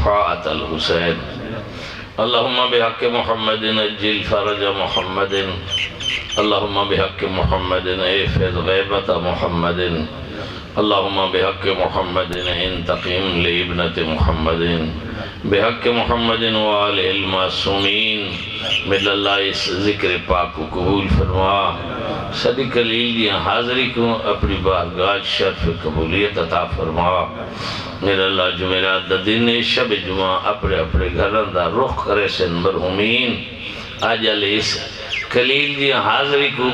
شفاعة الحسين اللهم بحق محمد اجل فرج محمد اللهم بحق محمد احفظ غيبة محمد اللهم بحق محمد انتقم لابنة محمد بحق محمد وآلہ المعصومین مل اللہ اس ذکر پاک کو قبول فرما صدی کلیل دی حاضری کو اپنی بارگاہ شرف قبولیت عطا فرما میرا اللہ جمعرات دا دن شب جمعہ اپنے اپنے گھران دا رخ کرے سن مرحومین آجال اس کلیل دی حاضری کو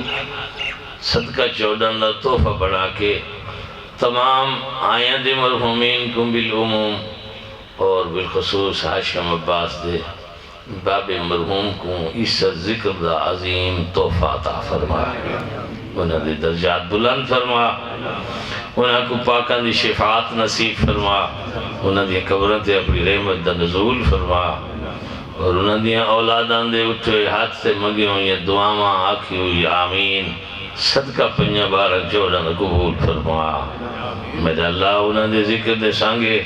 صدقہ چودن دا تحفہ بنا کے تمام آیاں دے مرحومین کو بالعموم اور بالخصوص حاشم عباس دے باب مرحوم کو اس ذکر دا عظیم تحفہ عطا فرما انہاں دے درجات بلند فرما انہاں کو پاکاں دی شفاعت نصیب فرما انہاں دی قبروں تے اپنی رحمت دا نزول فرما اور انہاں دی اولاداں دے اٹھے ہاتھ سے مگی ہوئی دعاواں آکھی ہوئی آمین صدقہ پنجہ بارک جوڑا قبول فرما میرا اللہ انہاں دے ذکر دے سانگے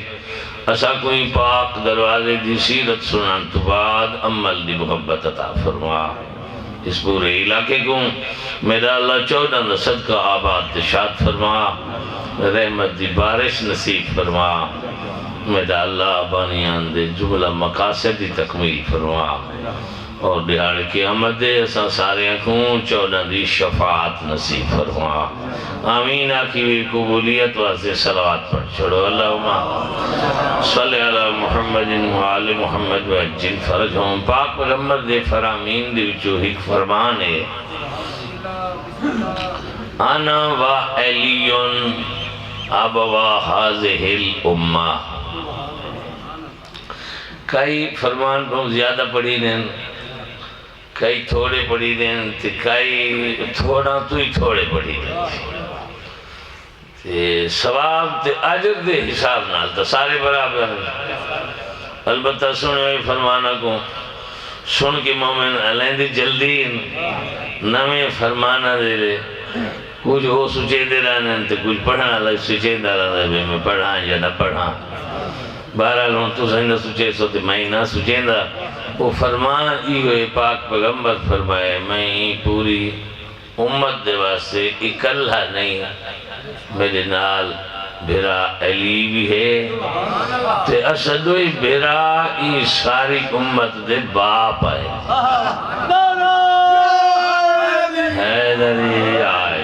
اسا کوئی پاک دروازے دی سیرت سنان تو بعد عمل دی محبت عطا فرما اس پورے علاقے کو میرا اللہ چودہ صدقہ آباد شاد فرما رحمت دی بارش نصیب فرما میرا اللہ بانیان دے جملہ مقاصد دی تکمیل فرما اور دیار قیامت دے اسا سارے کوں چودہ دی شفاعت نصیب فرما آمین آکی ہوئی قبولیت واسے صلوات پڑھ چھوڑو اللہم صلی علی محمد وعلی محمد وعجل فرجہم پاک پیغمبر دے فرامین دے وچو ایک فرمان ہے انا و علیون ابوا حاضح الامہ کئی فرمان کو زیادہ پڑھی دیں کئی تھوڑے پڑھی دیں کئی تھوڑا تو ہی تھوڑے پڑھی دیں ثواب تے اجر دے حساب نال تو سارے برابر ہیں البتہ سنوے فرمانا کو سن کے مومن علیہ دی جلدی نمیں فرمانا دے لے کچھ ہو سچے دے رہنے تو کچھ پڑھا لگ سچے دے رہنے میں پڑھا یا نہ پڑھا بہرحال ہوں تو سہی نہ سچے سو تے میں نہ سچے دا وہ فرمان ہوئے پاک پیغمبر فرمائے میں پوری امت دے واسطے اکلہ نہیں میرے نال بھیرا علی بھی ہے تے اسدوئی بھیرا ای ساری امت دے باپ آئے حیدری آئے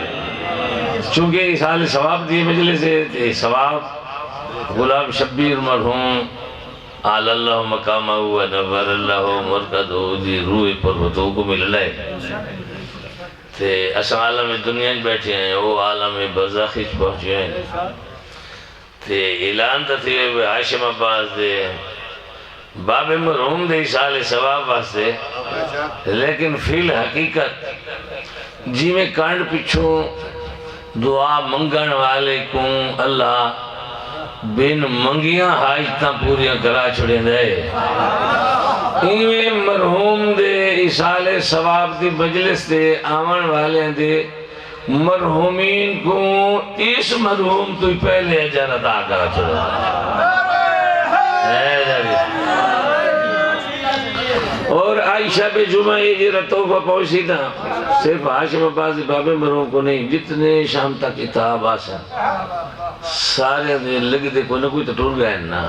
چونکہ اس حال ثواب دی مجلس ہے ثواب غلام شبیر مرحوم آل اللہ مقامہ و نور اللہ مرکد ہو دی روح پروتوں کو مل لائے تے اسا عالم دنیا بیٹھے ہیں وہ عالم برزخش پہنچے ہیں تے اعلان تا تھی حاشم عباس دے باب مرحوم دے سال ثواب واسطے لیکن فی الحقیقت جی میں کانڈ پچھوں دعا منگن والے کوں اللہ بین منگیاں حاجتاں پوریاں کرا چھڑے دے انہیں مرحوم دے اسال ثواب دی مجلس دے آمن والے دے مرحومین کو اس مرحوم تو پہلے اجر عطا کرا چھڑے دے اور عائشہ بے جمعہ یہ رتوفہ پہنچی تھا صرف حاشم عباس باب مرحوم کو نہیں جتنے شام تک کتاب آسا سارے لگ دے کوئی نہ کوئی تو ٹور گئے نا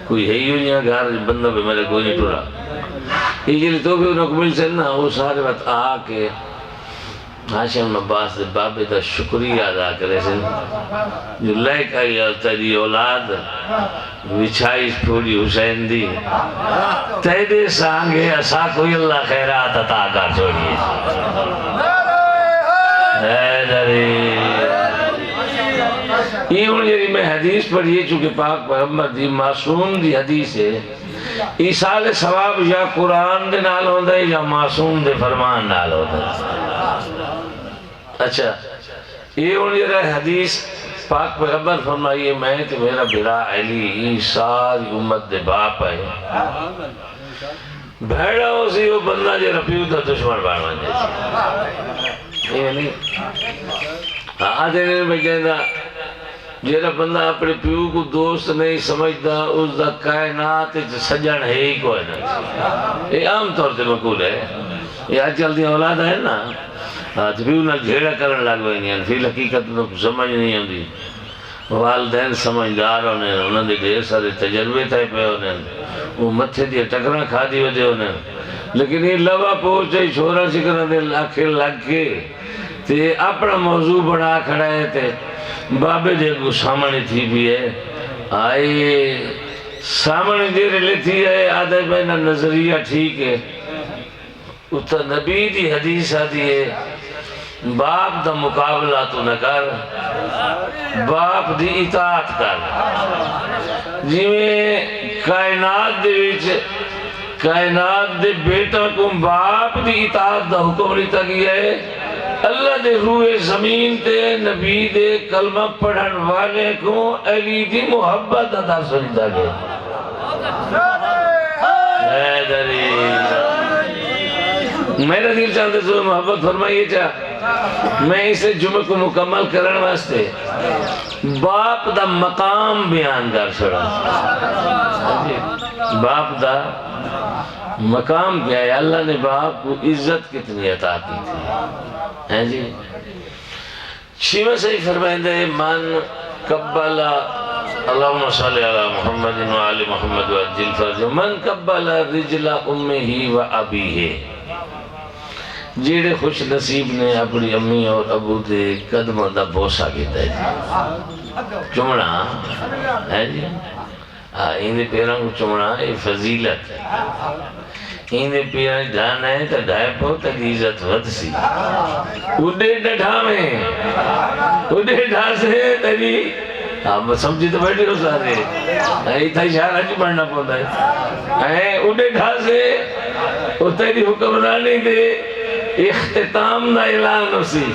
کوئی ہے ہی یہاں گھر بندہ پہ میرے کوئی نہیں ٹورا یہ جلی تو بھی انہوں کو مل سے نا وہ سارے بات آ کے حاشم عباس بابے دا شکریہ ادا کرے سن جو لائک آئی تیری اولاد وچھائیس پھوڑی حسین دی تیدے سانگے اسا کوئی اللہ خیرات عطا کر چھوڑیے حیدری یہ انہیں میں حدیث پڑھیے چونکہ پاک پیغمبر دی معصوم دی حدیث ہے ایسال ثواب یا قرآن دے نال ہوتا ہے یا معصوم دے فرمان نال ہوتا ہے اچھا یہ انہیں حدیث پاک پیغمبر فرمائیے میں تو میرا بھیرا علی ساری امت دے باپ ہے بھیڑا ہو سی وہ بندہ جے رفیو تھا دشمن بارمان جیسی یہ نہیں آدھے میں کہتا جیڑا بندہ اپنے پیو کو دوست نہیں سمجھتا اس دا کائنات سجن ہے ہی کوئی نہیں. یہ عام طور سے مقول ہے. یہ آج کل دی اولاد ہے نا آج بھی انہیں جھیڑا کرن لگ گئے نہیں. فی الحقیقت تو سمجھ نہیں آتی. والدین سمجھدار ہونے انہوں نے ڈھیر سارے تجربے تھے پہ انہیں وہ متھے دیا ٹکرا کھا دی وجہ انہیں. لیکن یہ لوا پہنچے چھوڑا شکرہ دے آخر لگ کے تے اپنا موضوع بنا کھڑائے تھے. بابے دے کو سامنے تھی بھی ہے آئے سامنے دیر لیتی ہے آدھے بہنا نظریہ ٹھیک ہے. اتھا نبی دی حدیث آدھی ہے باپ دا مقابلہ تو نہ کر باپ دی اطاعت کر. جی میں کائنات دے وچ کائنات دے بیٹا کو باپ دی اطاعت دا حکم لیتا گیا ہے. اللہ دے روح زمین تے نبی دے کلمہ پڑھن والے کو علی دی محبت عطا سنیتا گیا. میرا دل چاہتے سو محبت فرمائیے چاہ میں اسے جمعہ کو مکمل کرنے واسطے باپ دا مقام بیان کر چھوڑا. باپ دا مقام کیا ہے؟ اللہ نے باپ کو عزت کتنی عطا کی تھی ہیں جی. شیوہ صحیح فرمائندہ ہے من قبل اللہم صلی علی محمد و آل محمد و عجل فرج من قبل رجل امہی و ابیہ. جیڑے خوش نصیب نے اپنی امی اور ابو دے قدمہ دا بوسا کیتا ہے چمڑا ہے جی. اندے پیران کو چمڑا یہ فضیلت ہے. اندے پیران جانا ہے تو ڈھائے پو تک عزت ود سی اڈے ڈھا میں اڈے ڈھا سے تیری آپ سمجھی تو بیٹھے ہو سارے ایتھا اشارہ جو بڑھنا پوتا ہے. اڈے ڈھا سے وہ تیری حکمرانی دے اختتام دا اعلان اسی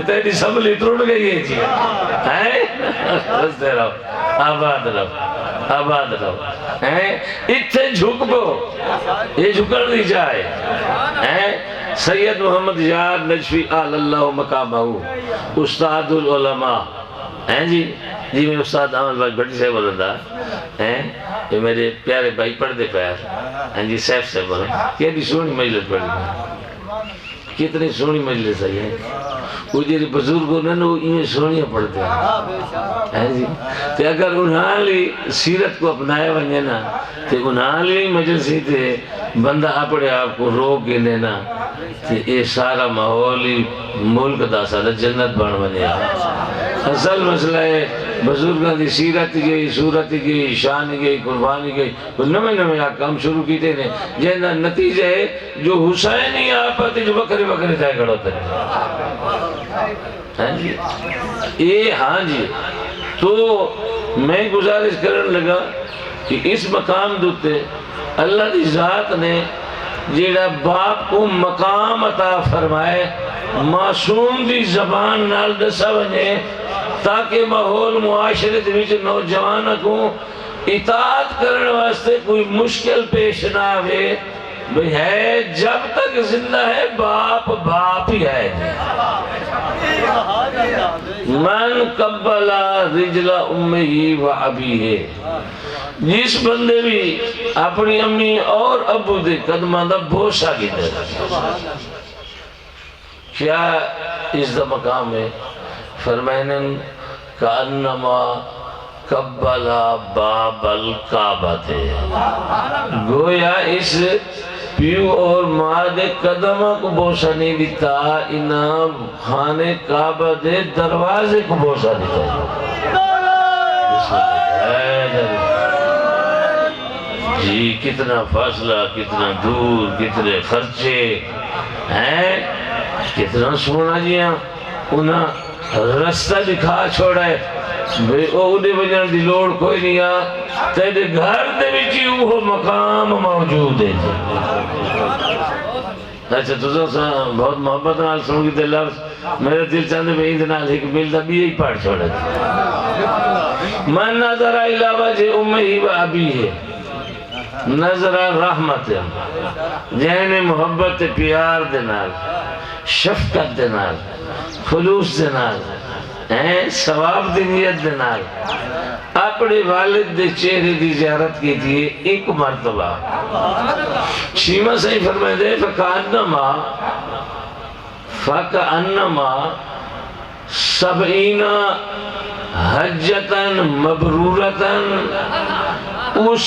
تیری سبلی تروڑ گئی ہے جی. رستے رہو آباد رہو آباد رہو. اتھے جھک پو یہ جھکڑ دی جائے. سید محمد یار نجفی آل اللہ مقامہ استاد العلماء ہیں جی. جی میں استاد احمد بھائی بھٹی سے بولن دا یہ میرے پیارے بھائی پڑھ دے پیر ہیں جی. سیف سے بولن کیلی سونی مجلس پڑھ دے کتنی سونی مجلس ہے. وہ جیری بزرگوں نے وہ یہ سونیاں پڑھتے ہیں جی. تو اگر انہاں لی سیرت کو اپنائے ونجے نا تو انہاں لی مجلسی تھے بندہ اپنے آپ کو روک کے لینا تو یہ سارا ماحولی ملک دا سارا جنت بن بنے. اصل مسئلہ ہے بزرگاں دی سیرت گئی صورت گئی شان گئی قربانی گئی نمے نمے کام شروع کیتے ہیں جہاں نتیجہ ہے جو حسینی آپت جو بکرے بکرے جائے گڑ ہوتا ہے. یہ ہاں جی. تو میں گزارش کرنے لگا کہ اس مقام دوتے اللہ دی ذات نے جیڑا باپ کو مقام عطا فرمائے معصوم دی زبان نال دسا ونجے تاکہ ماحول معاشرے وچ نوجوانوں کو اطاعت کرنے واسطے کوئی مشکل پیش نہ آوے. بھئی ہے جب تک زندہ ہے باپ باپ ہی ہے. من قبل رجل امہی و ابیہ جس بندے بھی اپنی امی اور ابو دے قدمہ دا بوسا کی دے کیا اس دا مقام ہے. فرمائنن کانما قبل باب الکعبہ تھے گویا اس پیو اور ماں دے قدمہ کو بوسا نہیں دیتا انہاں خانے کعبہ دے دروازے کو بوسا دیتا. جی کتنا فاصلہ کتنا دور کتنے خرچے ہیں کتنا سونا جیاں انہاں رستہ دکھا چھوڑا ہے. بھئی اوڈے بجن دی لوڑ کوئی نہیں آ تیرے گھر دے بچی وہ مقام موجود ہے. اچھا تو بہت محبت نال سن گی دے لفظ میرے دل چاندے میں ایند نال ایک ملتا بھی یہی پاڑ چھوڑا ہے. من نظر الہ وجہ امہی و ابیہ نظر رحمت جہنے محبت پیار دے نال شفقت دے نال خلوص دے نال ثواب دی نیت دے نال اپنے والد دے چہرے دی زیارت کی تھی ایک مرتبہ شیمہ صحیح فرمائے دے فَكَأَنَّمَا سَبْعِينَ حَجَّةً مَبْرُورَةً اس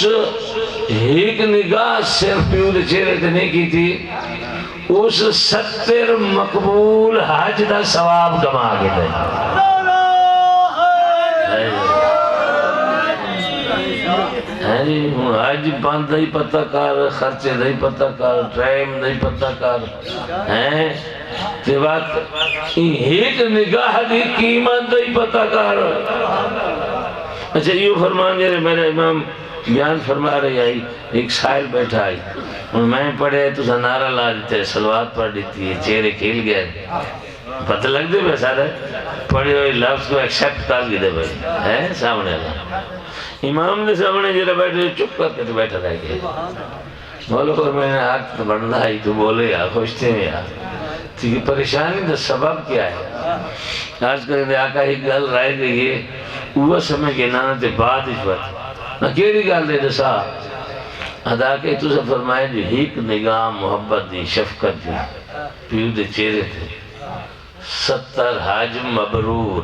ایک نگاہ صرف پیو دے چہرے تے نہیں کی تھی، اس 70 مقبول حج دا ثواب کما کے دے حج بند نہیں پتہ کر، خرچے نہیں پتہ کر، ٹائم نہیں پتہ کر، تے بات ایک نگاہ دی قیمت نہیں پتہ کر۔ اچھا یہ فرمان جائے میرے امام بیان فرما رہی آئی، ایک سائل بیٹھا آئی میں پڑھے تو نعرہ لا دیتے صلوات پڑھ دیتی ہے، چہرے کھیل گئے پتہ لگ دے بے سارے پڑھے ہوئے لفظ کو ایکسیپٹ کر دی دے بھائی ہے سامنے اللہ امام نے سامنے جرہ بیٹھے چپ کر کے تو بیٹھا رہ گیا بولو اور میں نے حق بڑھنا ہی تو بولے یا خوشتے میں یا تھی پریشانی دا سبب کیا ہے آج کر آقا ہی گل رائے گئی ہے وہ سمجھ کے نانا تے بعد اس وقت نہ کیڑی گل دے دسا ادا کے تو سے فرمائے جو ایک نگاہ محبت دی شفقت دی پیو دے چہرے تھے 70 حج مبرور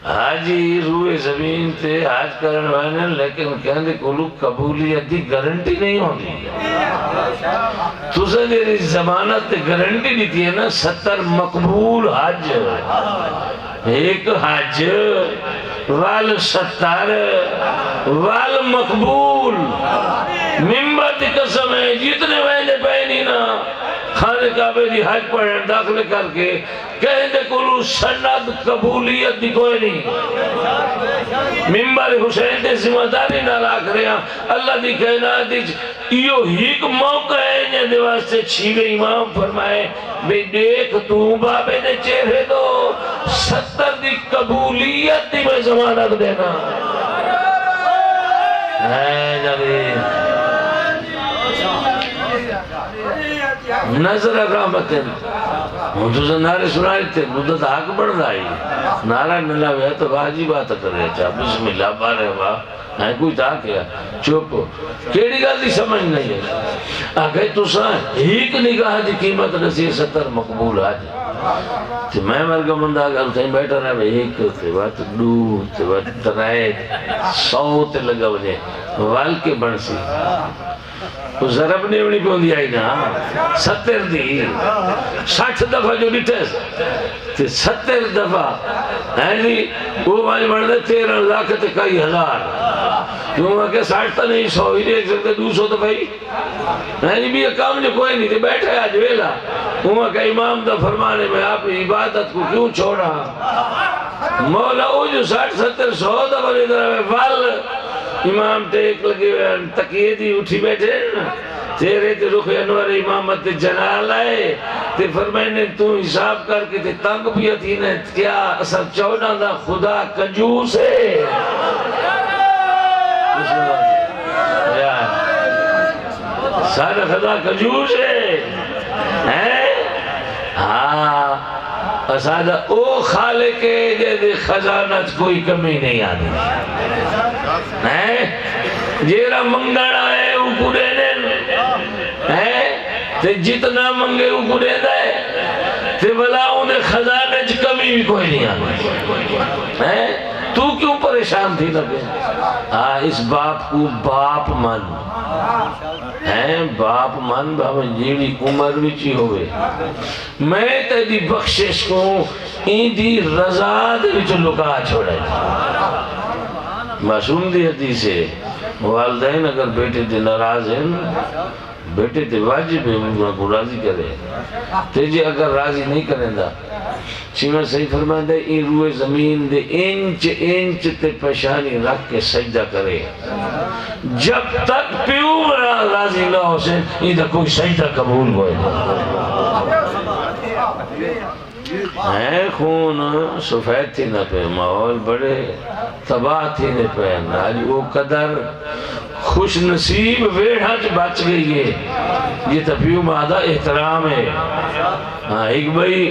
حاجی روئے زمین تے حج کرن والے لیکن کہنے کولو قبولیت دی گارنٹی نہیں ہوندی تو سے دیری زمانت تے گارنٹی دیتی ہے نا 70 مقبول حج ایک حج وال 70 وال مقبول ممبر دی قسم ہے جتنے ویدے پہنی نا خانے کعبے دی حج پڑھیں داخلے کر کے کہنے کلو سند قبولیت دی کوئی نہیں ممبر حسین دے ذمہ داری نہ راکھ رہے ہیں اللہ دی کہنا دی یہ ایک موقع ہے جن دے واسطے چھیوے امام فرمائے بے دیکھ تو بابے دے چہرے دو 70 دی قبولیت دی میں زمانت دینا ہے جبی نظر رحمتن ہوں تو سے نعرے سنائی تھے مدت حق بڑھ رہی نعرہ ملا ہویا تو واجی بات کر رہے تھا بسم اللہ بارے واہ ہے کوئی تا کیا چوپ کیڑی گل دی سمجھ نہیں ہے آگے تو سا ایک نگاہ دی قیمت نسی 70 مقبول آج تو میں مرگا مندہ اگر تھیں بیٹھا رہا ہے ایک تے بات دو تے بات ترائے 100 تے لگا وجہ وال کے بڑھ سی تو ضرب نے انہی پہ دی آئی نا 70 دی 60 دفعہ جو ڈیٹیس تے 70 دفعہ ہے جی وہ مائی بڑھ دے 13 لاکھ تے کئی ہزار کیوں وہاں کہ 60 تا نہیں 100 ہی دیکھ سکتے 200 دفعہ ہی ہے جی بھی یہ کام جو کوئی نہیں تھے بیٹھے آج ویلا وہاں کہ امام دا فرمانے میں آپ عبادت کو کیوں چھوڑا مولا او جو 60 70 100 دفعہ ادھر ہے وال امام ٹیک لگے ہوئے تقیے دی اٹھی بیٹھے تیرے تے رخ انور امامت جلال آئے تے فرمائنے تو حساب کر کے تے تنگ پیتی نے کیا اثر 14 دا خدا کنجوس ہے سارا خدا کنجوس ہے ہاں اسادہ او خالق ہے جیدے خزانت کوئی کمی نہیں آدھی جیرا منگڑا ہے وہ کو دے دے تے جتنا منگے وہ کو دے دے تے بلا انہیں خزانت کمی بھی کوئی نہیں آدھی تو کیوں پریشان تھی لگے اس باپ کو باپ من باپ من بابا جیڑی عمر وچی ہوئے میں تیری بخشش کو این دی رضا دے وچ لکا چھوڑے معصوم دی حدیث ہے والدین اگر بیٹے تے ناراض ہیں بیٹے تے واجب ہے انہوں کو راضی کرے تیجے اگر راضی نہیں کریں دا شیمہ صحیح فرمائے دے این روئے زمین دے انچ تے پیشانی رکھ کے سجدہ کرے جب تک پیو راضی نہ ہو سے این دا کوئی سجدہ قبول ہوئے ہے خون سفید تھی نہ پہ ماحول بڑے تباہ تھی نہ پہ آج وہ قدر خوش نصیب ویڑھا جو بچ گئی ہے یہ تفیو مادہ احترام ہے ایک بھائی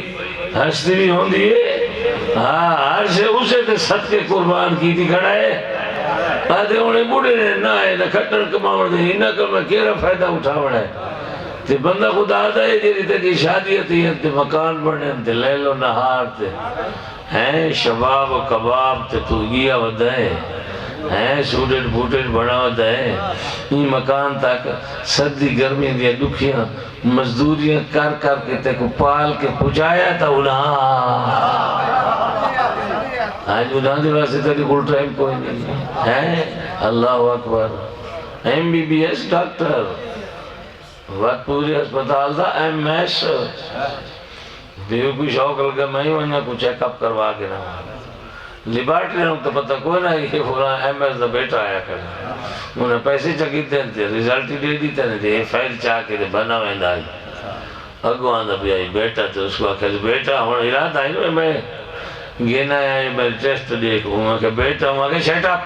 ہستی بھی ہوں دیئے ہاں ہر سے اسے تے صدقے قربان کی تھی کھڑا ہے آدھے انہیں بوڑھے نے نہ ہے نہ کھٹن کماؤں دے ہی نہ کر میں کیرا فائدہ اٹھاوڑا ہے تے بندہ خدا آدھا ہے جیری تے کی شادی ہوتی ہے تے مکان بڑھنے تے لیل و نہار تے ہیں شباب و کباب تے تو گیا ودہ ہے ہیں سوٹٹ بوٹٹ بڑا ہوتا ہے یہ مکان تک سردی گرمی دیا دکھیاں مزدوریاں کر کر کے تے کو پال کے پہنچایا تھا آج اڑان دے واسطے تیری کل ٹائم کوئی نہیں ہے اللہ اکبر M B B S doctor وقت پوری اسپتال تھا ایم ایس دیو کوئی شوق لگا میں ہی وہاں کو چیک اپ کروا کے نہ لیبارٹری ہوں تو پتہ کوئی نہ یہ فلاں ایم ایس دا بیٹا آیا کرنا انہیں پیسے چکی تھے ریزلٹ ہی دے دیتے ہیں فائل چاہ کے بنا ہوئے آئی اگوان دا بھی آئی بیٹا تو اس کو آکھے بیٹا ہوں ارادہ آئی نا میں گینا آئی میں ٹیسٹ دیکھوں گا کہ بیٹا ہوں آگے شیٹ اپ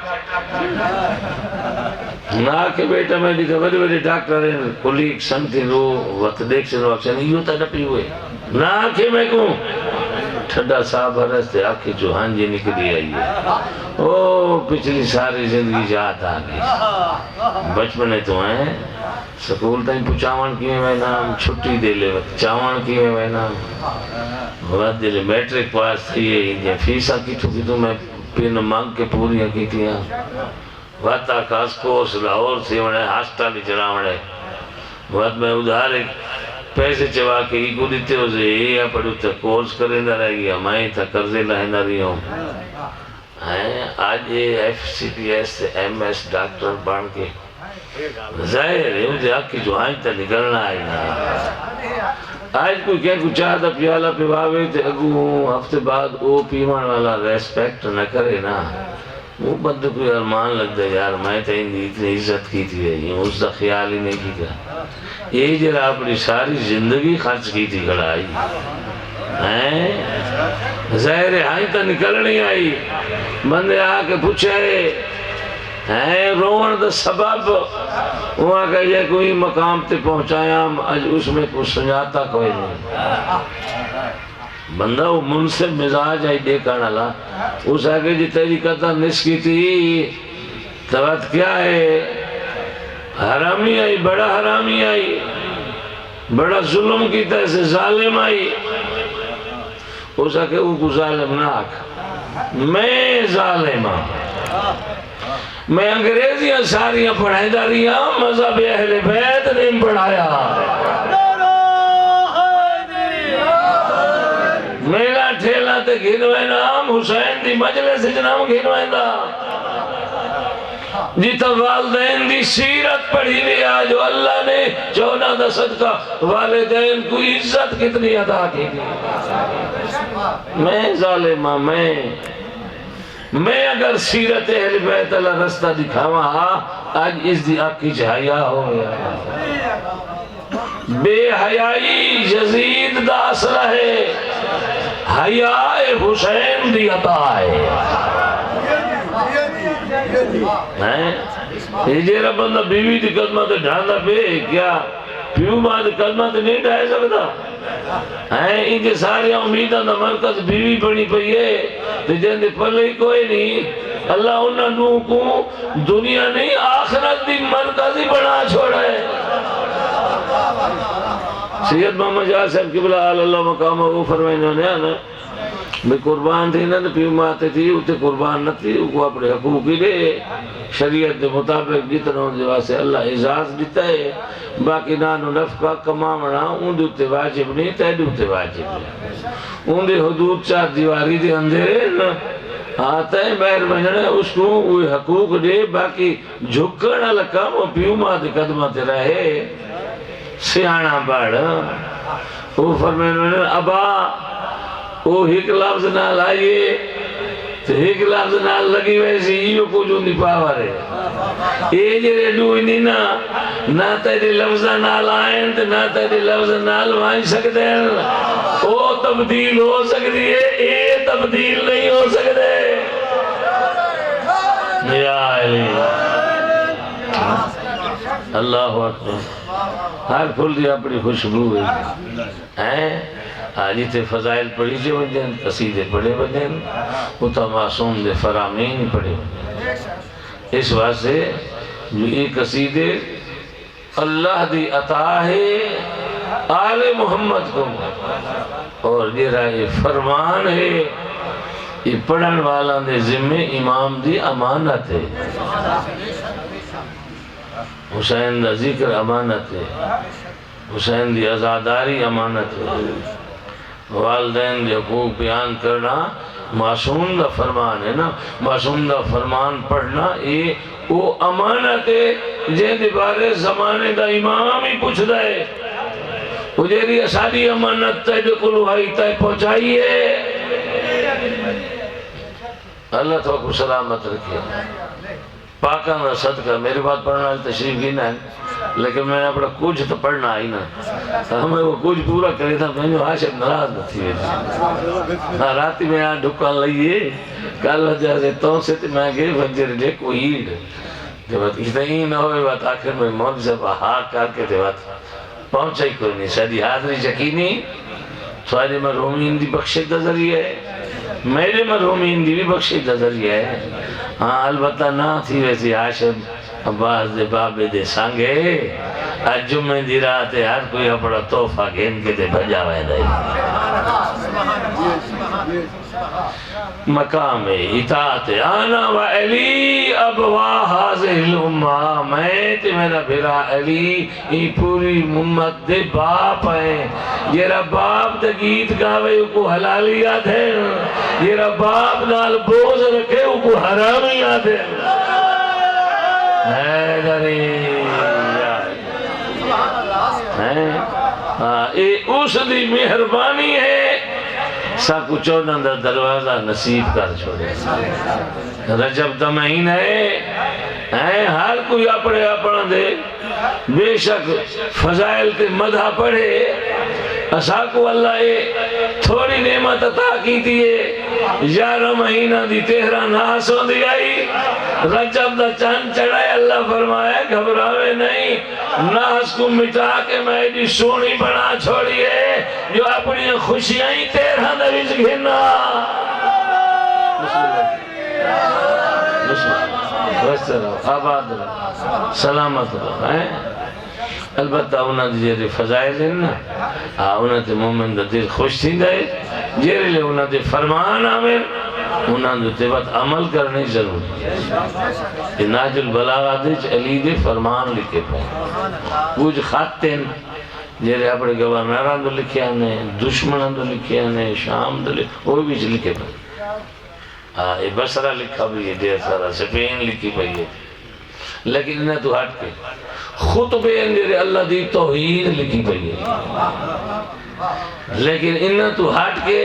نہ کہ بیٹا میں دیکھا بڑی بڑی ڈاکٹر ہیں کولیگ سنتی رو وقت دیکھ سے واکسن یوں تا نپی ہوئے نہ کہ میں کہوں ٹھڈا صاحب حرس تے آکھی چوہان جی نکلی آئی ہے او پچھلی ساری زندگی جات آگئی بچپنے تو ہیں سکول تائیں پچاوان کی میں نام چھٹی دے لے وقت چاوان کی میں نام وقت دے لے میٹرک پاس تھی ہے فیسا کی ٹھوکی تو میں پین مانگ کے پوریاں کی تھی وقت آکاس کورس لاہور سے انہیں ہاسٹالی چراوڑے وقت میں ادھار ایک پیسے چوا کے ہی کو دیتے ہو سے یہ پڑھو تا کورس کریں نہ رہ گیا میں تا کرزے لہیں نہ رہی ہوں آج یہ ایف سی پی ایس سے ایم ایس ڈاکٹر بان کے ظاہر ہے مجھے آگ کی جو آئیں تا نکلنا آئی نا آج کوئی کہہ کو چاہتا پیالہ پہ باوے تے اگو ہفتے بعد او پیمان والا ریسپیکٹ نہ کرے نا وہ بندے کوئی ارمان لگ دے یار میں تا اتنی عزت کی تھی ہے اس دا خیال ہی نہیں کی گا یہ جرا اپنی ساری زندگی خرچ کی تھی کھڑائی ظاہر آئی تا نکلنی آئی بندے آکے پوچھے روان دا سبب وہاں کہ یہ کوئی مقام تے پہنچایا اس میں کچھ سنجاتا کوئی نہیں بندہ وہ منصف مزاج آئی دیکھانا لا اس آگے جی تیری قطع نسکی تھی توات کیا ہے حرامی آئی بڑا حرامی آئی بڑا ظلم کی طرح سے ظالم آئی اس آگے وہ کو ظالم نہ آکھ میں ظالم میں انگریزیاں ساریاں پڑھائیں داریاں مذہب اہل بیت نہیں پڑھایا میلا ٹھیلا تے گھنوائے نام حسین دی مجلس جنام گھنوائے دا جیتا والدین دی سیرت پڑھی لیا جو اللہ نے چونا دا صدقہ والدین کو عزت کتنی عطا کی میں ظالمہ میں اگر سیرت اہل بیت اللہ رستہ دکھاوا آج اس دی آپ کی جہایا ہو بے حیائی یزید دا اثر ہے حیاء حسین دی عطا ہے یہ جیرہ بندہ بیوی دی قدمہ تے ڈھاندہ پہ کیا پیو ماں دی قدمہ تے نہیں ڈھائے سکتا ان کے سارے امیدہ دا مرکز بیوی بڑی پئی ہے تے جن دے پلے کوئی نہیں اللہ انہاں نو کو دنیا نہیں آخرت دی مرکز ہی بنا چھوڑا ہے سید محمد جہاں صاحب قبلہ اللہ مقامہ وہ فرمائنہ نے آنا میں قربان تھی نا پیو ماتے تھی اتے قربان نہ تھی وہ اپنے حقوق ہی دے شریعت دے مطابق جتنا ان دیوا سے اللہ اعزاز دیتا ہے باقی نانو نفقہ کمامنا ان دے اتے واجب نہیں تے دے اتے واجب نہیں ان دے حدود چار دیواری دے اندھرے آتا ہے بہر مہنے اس کو وہ حقوق دے باقی جھکڑا لکم وہ پیو ماتے قدمت رہے سیانا بڑھ وہ فرمائنہ ابا وہ ایک لفظ نال آئیے تو ایک لفظ نال لگی ویسی یہ کو جو نہیں پاور ہے یہ جرے دوئی نہیں نہ تیرے لفظ نال آئیں تو نہ تیرے لفظ نال وائیں سکتے ہیں وہ تبدیل ہو سکتی ہے یہ تبدیل نہیں ہو سکتے یا علی اللہ اکبر ہر پھول دی اپنی خوشبو ہے آج تے فضائل پڑھی جو وجن قصیدے پڑھے وجن اتا معصوم دے فرامین پڑھے اس واسطے جو یہ قصیدے اللہ دی عطا ہے آل محمد کو اور یہ فرمان ہے یہ پڑھن والا دے ذمہ امام دی امانت ہے حسین دا ذکر امانت ہے حسین دی عزاداری امانت ہے والدین دے حقوق بیان کرنا معصوم دا فرمان ہے نا معصوم دا فرمان پڑھنا یہ وہ امانت ہے جن دے بارے زمانے دا امام ہی پوچھ دائے وہ جیری اسادی امانت تے جو کلوہائی تے پہنچائیے اللہ تو کو سلامت رکھے پاکاں دا صدقہ میری بات پڑھنا تشریف کی نہ ہے لیکن میں اپنا کچھ تو پڑھنا آئی نا ہمیں وہ کچھ پورا کرے تھا میں جو عاشق ناراض نہ تھی راتی میں یہاں ڈھکان لئیے کل وجہ سے تو سے میں گئے بنجر لے کو عید جب اتنی نہ ہوئے بات آخر میں مول سے ہاک کر کے دے بات پہنچا ہی کوئی نہیں شادی حاضری یقینی سوائے مرحومین دی بخشش دا ذریعہ ہے میرے مرحومین دی بھی بخشش دا ذریعہ ہے ہاں البتہ نہ تھی ویسی عاشق عباس دے بابے دے سانگے آج جمعہ دی رات ہے ہر کوئی اپنا تحفہ گھن کے دے بھجا ہوئے دائی مقام اطاعت آنا و علی ابوا حاضر الامہ میں تے میرا بھرا علی یہ پوری امت دے باپ ہیں جیرا باپ دے گیت گاوے کو حلالی یاد ہے جیرا باپ نال بوز رکھے کو حرامی یاد ہے اس دی مہربانی ہے ساکو چودہ دا دروازہ نصیب کر چھوڑے رجب دا مہینہ ہے ہر کوئی اپنے اپنا دے بے شک فضائل تے مدح پڑھے اساکو اللہ تھوڑی نعمت عطا کی دیئے 11 مہینہ دی 13 ناسوں دی آئی رجب دا چاند چڑھائے اللہ فرمایا گھبراوے نہیں ناس کو مٹا کے میں دی سونی بنا چھوڑیے جو اپنی خوشیاں ہی 13 دویز گھنا بس رہو آباد رہو سلامت رہو البتہ انہاں دی جیرے فضائل ہیں نا انہاں تے مومن دا دل خوش تھی دائے جیرے لے انہاں دے فرمان آمین انہاں دے بات عمل کرنے ضرور ناج البلاغہ دے علی دے فرمان لکھے پائے کچھ خاتے جیرے اپنے گورنران دو لکھے آنے دشمنان دو لکھے آنے شام دو لکھے وہ بھی لکھے پائے بسرہ لکھا بھی ہے دیر سارا سپین لکھی پائی ہے لیکن انہیں تو ہٹ کے خطبے اندر اللہ دی توحید لکھی پئی ہے لیکن انہیں تو ہٹ کے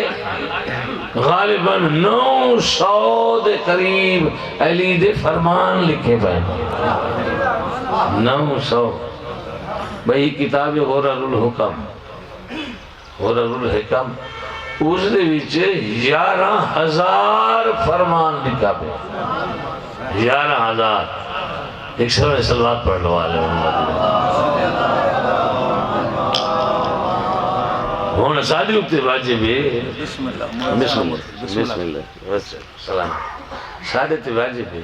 غالباً 900 دے قریب علی دے فرمان لکھے پائے 900 بھئی کتاب غرر الحکم غرر الحکم اس دے وچے 11,000 فرمان لکھا پائے 11,000 ایک سورہ سلوات پڑھ لو آلے ہونا سادی اکتے واجب ہے بسم اللہ سلام سادے تے واجب ہے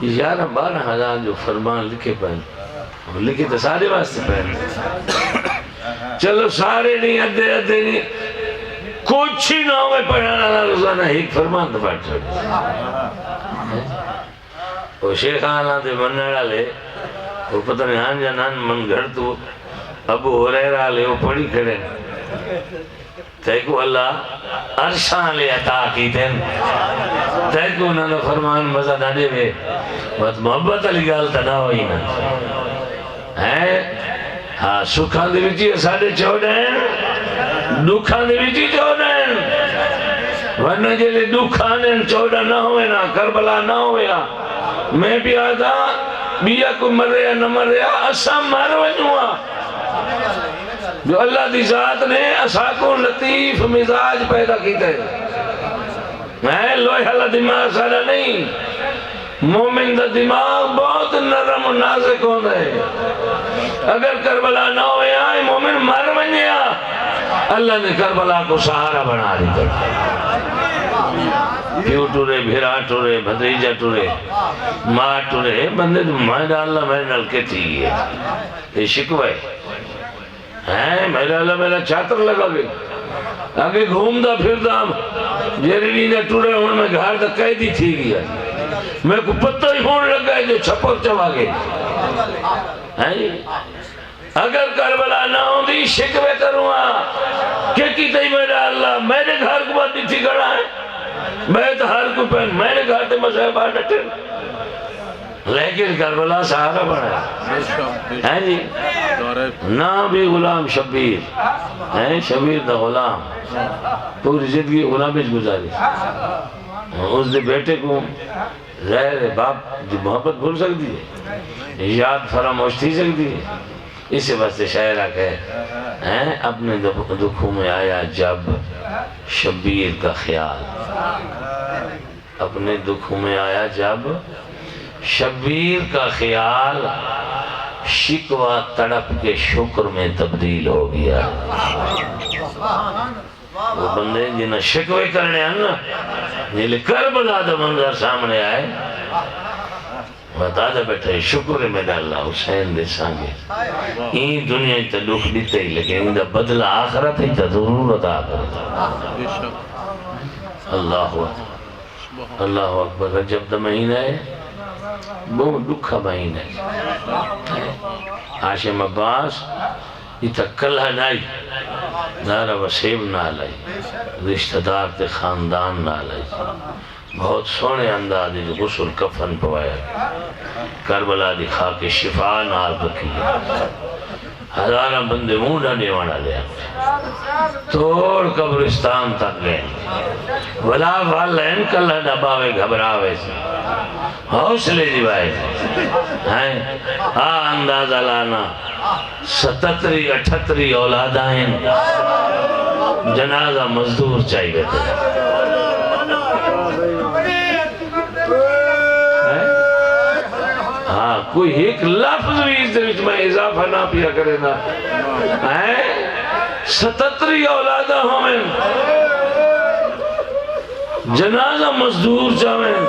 11-12 ہزار جو فرمان لکھے پہنے لکھے تو سارے واسطے پہنے چلو سارے نہیں ادھے نہیں کچھ ہی نہ ہوئے پڑھانا روزانہ ایک فرمان تو پڑھ چھوڑے وہ شیخ آنا دے منڑا لے وہ پتہ نہیں ہاں جانان من گھر تو ابو حریرہ لے وہ پڑھی کھڑے تیکو اللہ عرشان لے عطا کی دن تیکو انہوں نے فرمان مزہ نہ دے وے بات محبت علی گالتا نہ ہوئی نا ہاں سکھان دے بیچی ساڑھے 14 دکھان دے بیچی 14 ورنہ جلے دکھانے 14 نہ ہوئے نا کربلا نہ ہوئے گا میں بھی آدھا بیا کو مر رہا نہ مر رہا اسا مر ونجوا جو اللہ دی ذات نے اسا کو لطیف مزاج پیدا کیتا ہے لوہے اللہ دماغ سارا نہیں مومن دا دماغ بہت نرم و نازک ہوتا ہے اگر کربلا نہ ہویا مومن مر ونجیا اللہ نے کربلا کو سہارا بنا دی. پیو ٹورے، بھیرا ٹورے، بھتیجا ٹورے، ماں ٹورے، بندے تو میرا اللہ میرے نل کے تھی ہے. یہ شکوے ہیں میرا اللہ میرا چاتر لگا گئے آگے گھومدہ پھردہ جیری نیجا ٹورے ہون میں گھار دا قیدی تھی گیا. میں کو پتہ ہی ہون لگا ہے جو چھپر چوا گئے. اگر کربلا نہ ہوں دی شکوے کروں کہ کہتے میرا اللہ میرے گھر کو بات تھی گھڑا ہے، میں تو ہر کو پہن میرے گھر تے مذہب آ ڈٹے، لیکن کربلا سہارا بڑھا ہے جی. نام بھی غلام شبیر، شبیر دا غلام، پوری زندگی غلام میں گزاری. اس دے بیٹے کو ظاہر باپ دی محبت بھول سکتی ہے، یاد فراموش تھی سکتی ہے. اسی واسطے شاعرہ کہے اپنے دکھوں میں آیا جب شبیر کا خیال، اپنے دکھوں میں آیا جب شبیر کا خیال، شکوہ تڑپ کے شکر میں تبدیل ہو گیا. وہ بندے جنہیں شکوے کرنے ہیں نا، جنہیں کربلا دا منظر سامنے آئے، بتا دے بیٹھے شکر ہے میرا اللہ حسین دے سانگے این دنیا تا دکھ دیتے ہی، لیکن ان دا بدلہ آخرت ہی تا ضرورت آخرت. اللہ اکبر، اللہ اکبر. رجب دا مہینہ ہے، بہت دکھا مہینہ ہے. ہاشم عباس یہ کلہ نائی، نارا وسیب نہ لائی، رشتہ دار تے خاندان نہ لائی. بہت سونے اندازی غسل کفن پوایا، کربلا دی خاک شفا نال رکھی، ہزارہ بندے مونڈا دیوانا لیا، توڑ قبرستان تک گئے. ولا والین کلہ نباوے گھبراوے سے حوصلے دیوائے اندازہ لانا 77-78 اولادائیں جنازہ مزدور چاہیے تھے. ہاں کوئی ایک لفظ بھی اس دن میں اضافہ نہ پیا کرے نا. 77 اولادہ ہمیں جنازہ مزدور چاہیں،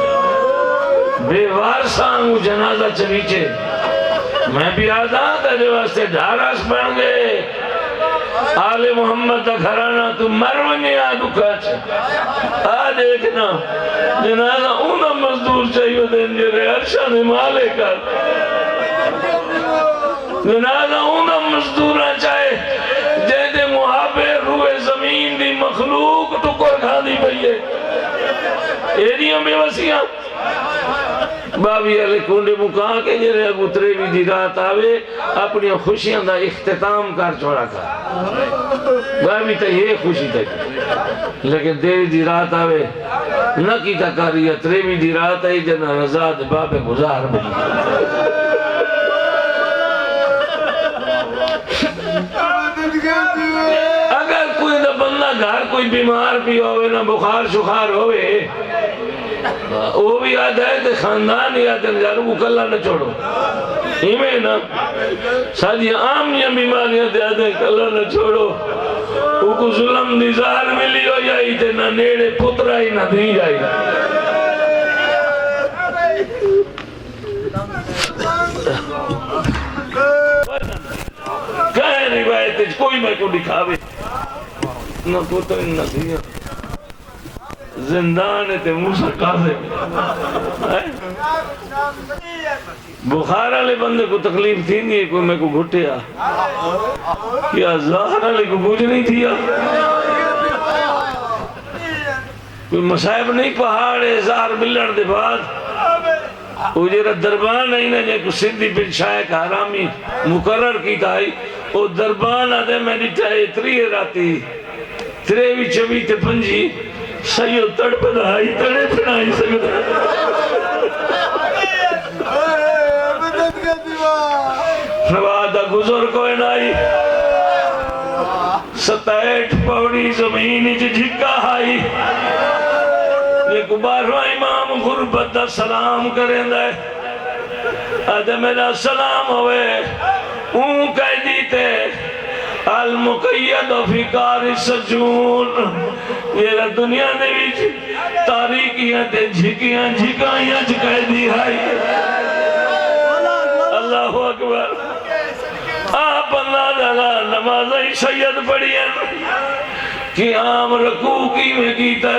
بے وارساں جنازہ چلیچے. میں بھی آدھا تیرے واسطے ڈھاراس بن گئے، آل محمد دا گھرانہ تو مرونی آدھو کچھ آ دیکھنا جنازہ اونا مزدور چاہیے دین جرے عرشہ نے مالے کر. جنازہ اونا مزدورہ چاہے جیدے محابے روح زمین دی مخلوق ٹکر کھا دی بھئیے. ایریاں بے وسیعہ بابی علی کنڈے مکاں کے جرے اترے بھی دی رات آوے اپنی خوشیاں دا اختتام کر چھوڑا کر. بابی تا یہ خوشی تک لیکن دیوی دی رات آوے نہ کی تکاری اترے بھی دی رات آئی جنہ رضاد باب گزار بلی. اگر کوئی دا بندہ گھر کوئی بیمار بھی ہوئے نہ بخار شخار ہوئے، وہ بھی آدھا ہے کہ خاندان ہی آدھا ہے جانو کو کلہ نہ چھوڑو. ہمیں نا سادھی عامیاں بیماریاں دے آدھا ہے کلہ نہ چھوڑو. وہ کو ظلم نظار ملی ہو جائی تھے نہ نیڑے پترہ ہی نہ دی جائی. کہیں روایت کوئی میں کو دکھاوے نہ پتر نہ دیا زندان تے موسیٰ قاضب. بخار والے بندے کو تکلیف تھی نہیں، کوئی میں کو گھٹیا کیا ظاہر والے کو بوجھ نہیں تھیا، کوئی مسائب نہیں پہاڑے زار بلڑ دے بعد وہ جیرہ دربان نہیں نا جائے کو سندھی بن شائق حرامی مقرر کی تائی وہ دربان آدھے میں نٹھائے تریہ راتی تریوی چوی تے پنجی سیو تڑ پدائی تڑے پڑائی سکتا نوادہ گزر کوئی نائی 67 پوڑی زمینی جھکا ہائی. یہ کبارو امام غربت دا سلام کریں دے آدھے میرا سلام ہوئے اون کہہ دیتے مقید فی کار سجون یہ دنیا دے وچ تاریکیاں تے جھکیاں جھکائیاں جھکائے دی آئی اللہ اکبر آپ اللہ دادا نمازیں سید پڑھیں قیام رکوع کی میں کیتا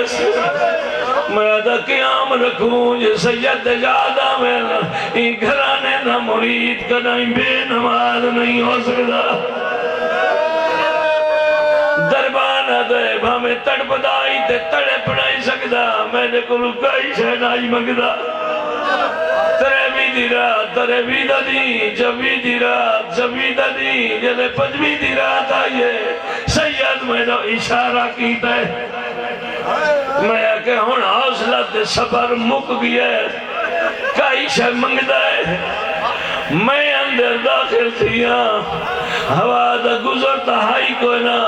میں دا قیام رکھوں جے سید جادہ میں ان گھرانے دا مرید کدائیں بے نماز نہیں ہو سکتا دربانہ دے بھامے تڑپ دائی تے تڑے پڑھائی سکتا میں نے کلو کئی شہنائی مگدا ترے بھی دی رات ترے بھی دا دی جبی دی رات جبی دا دی جلے پجوی دی رات آئیے سید میں نے اشارہ کیتا ہے میں کہ ہون حوصلہ تے صبر مک گیا ہے کئی شہ منگدہ ہے میں اندر داخل تھیا ہوا دا گزرتا ہائی کوئی نا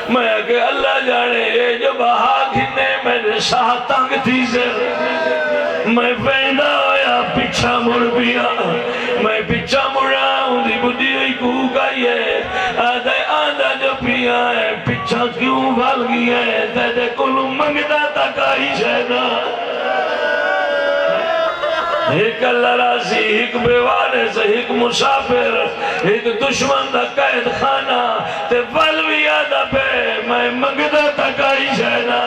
میں کہ اللہ جانے اے جو بہا گھنے میرے ساہ تنگ تھی سے میں پیدا ہویا پچھا مڑ پیا میں پچھا مڑا ہوں دی بدھی ہوئی کوکائی ہے آدھا جو پیا ہے پچھا کیوں بھال گیا ہے تیرے کلو منگدہ تک آئی شہدہ ایک اللہ راضی ایک بیوانے سے ایک مسافر ایک دشمن دا قید خانہ تے بلوی آدھا پہ میں منگدہ تک آئی شہدہ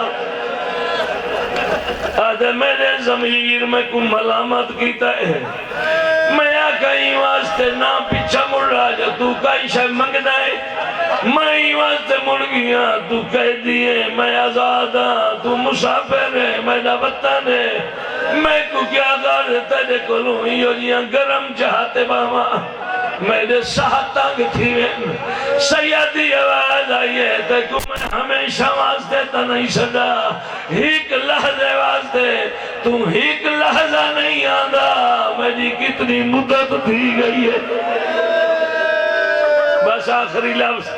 آدھے میرے ضمیر میں کو ملامت کیتا ہے میں کہیں واسطے نہ پیچھا مڑ رہا جو تو کہیں شاید منگدہ ہے میں واسطے مڑ گیا تو کہہ دیئے میں آزاد ہاں تو مسافر ہے میں وطن ہے میں کو کیا کر تیرے کو لوں یہ جیاں گرم چاہتے باما میرے ساہ تنگ تھی سیدی آواز آئیے تے کو میں ہمیشہ واسطے تا نہیں صدا ایک لحظے واسطے تم ایک لحظہ نہیں آدھا میری کتنی مدت تھی گئی ہے بس آخری لفظ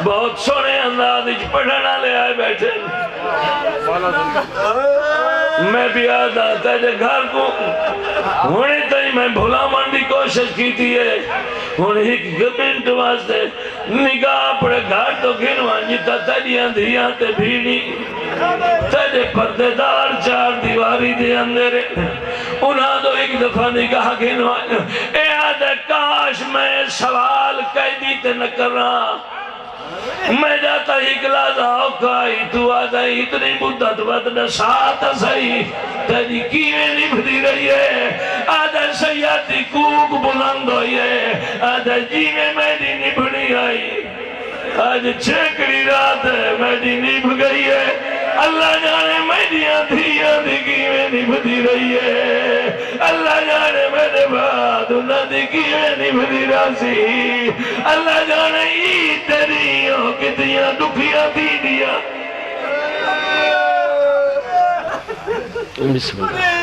بہت سونے انداز پڑھنا لے آئے بیٹھے میں بھی آدھا تیرے گھر کو ہونے تائی میں بھولا مندی کوشش کی تھی ہے ہونے ایک گمنٹ واسطے نگاہ پڑے گھر تو گھنوان جتا تیریاں دھیاں تے بھیڑی تیرے پردے دار چار دیواری دے اندر انہاں تو ایک دفعہ نگاہ گھنوان اے آدھے کاش میں سوال قیدی تے نہ کر رہا میں جاتا ایک لازہ اوکائی تو آدھا اتنی مدت بدن ساتھ سہی تیری کیویں نبھدی رہی ہے آدھا سیادی کوک بلند ہوئی ہے آدھا جیویں میری نبھنی آئی آج چھکڑی رات ہے میری نبھ گئی ہے اللہ جانے میری آدھیاں کیویں نبھدی رہی ہے اللہ جانے میرے بعد انہاں دی کیویں نبھدی راسی اللہ جانے ای تیریوں کتیاں دکھیاں تھی دیا بسم اللہ